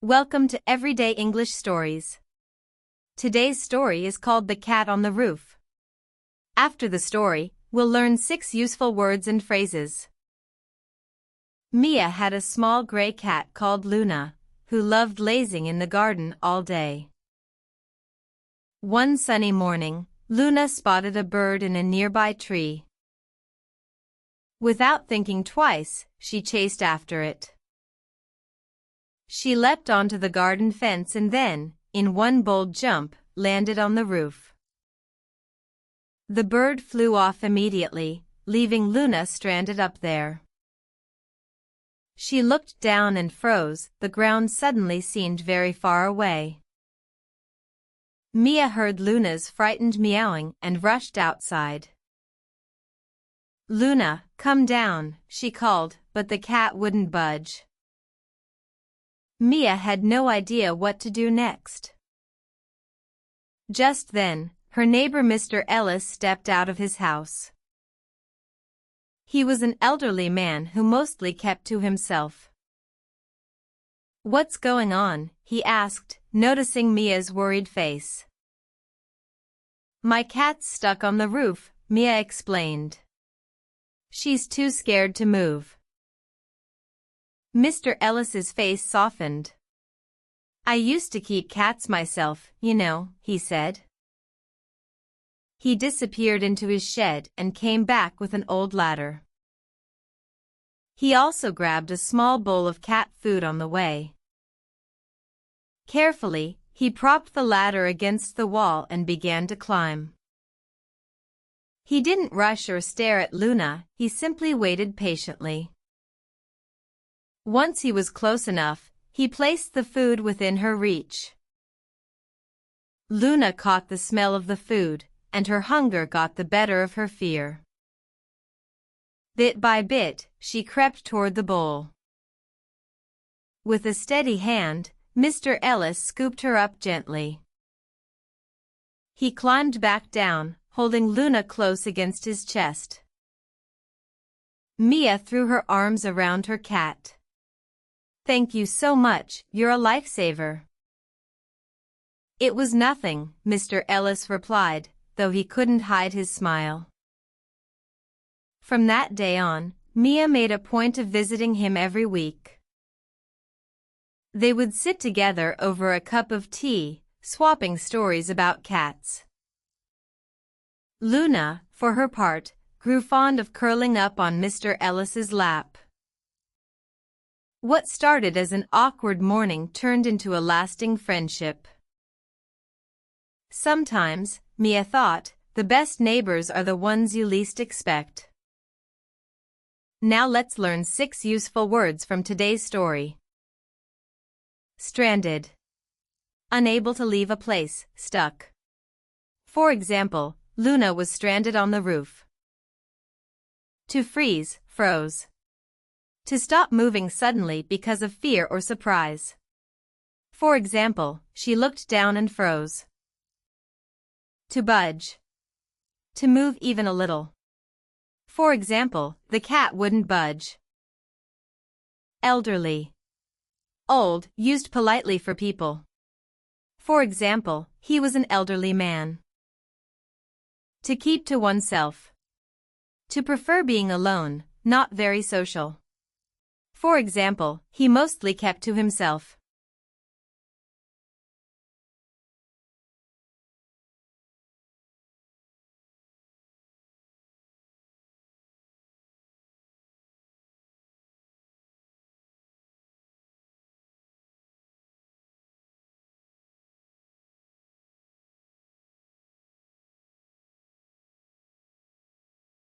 Welcome to Everyday English Stories. Today's story is called The Cat on the Roof. After the story, we'll learn 6 useful words and phrases. Mia had a small gray cat called Luna, who loved lazing in the garden all day. One sunny morning, Luna spotted a bird in a nearby tree. Without thinking twice, she chased after it. She leapt onto the garden fence and then, in one bold jump, landed on the roof. The bird flew off immediately, leaving Luna stranded up there. She looked down and froze. The ground suddenly seemed very far away. Mia heard Luna's frightened meowing and rushed outside. "Luna, come down," she called, but the cat wouldn't budge. Mia had no idea what to do next. Just then, her neighbor Mr. Ellis stepped out of his house. He was an elderly man who mostly kept to himself. "What's going on?" he asked, noticing Mia's worried face. "My cat's stuck on the roof," Mia explained. "She's too scared to move." Mr. Ellis's face softened. "I used to keep cats myself, you know," he said. He disappeared into his shed and came back with an old ladder. He also grabbed a small bowl of cat food on the way. Carefully, he propped the ladder against the wall and began to climb. He didn't rush or stare at Luna, he simply waited patiently. Once he was close enough, he placed the food within her reach. Luna caught the smell of the food, and her hunger got the better of her fear. Bit by bit, she crept toward the bowl. With a steady hand, Mr. Ellis scooped her up gently. He climbed back down, holding Luna close against his chest. Mia threw her arms around her cat. "Thank you so much, you're a lifesaver." "It was nothing," Mr. Ellis replied, though he couldn't hide his smile. From that day on, Mia made a point of visiting him every week. They would sit together over a cup of tea, swapping stories about cats. Luna, for her part, grew fond of curling up on Mr. Ellis's lap. What started as an awkward morning turned into a lasting friendship. Sometimes, Mia thought, the best neighbors are the ones you least expect. Now let's learn 6 useful words from today's story. Stranded. Unable to leave a place, stuck. For example, Luna was stranded on the roof. To freeze, froze. To stop moving suddenly because of fear or surprise. For example, she looked down and froze. To budge. To move even a little. For example, the cat wouldn't budge. Elderly. Old, used politely for people. For example, he was an elderly man. To keep to oneself. To prefer being alone, not very social. For example, he mostly kept to himself.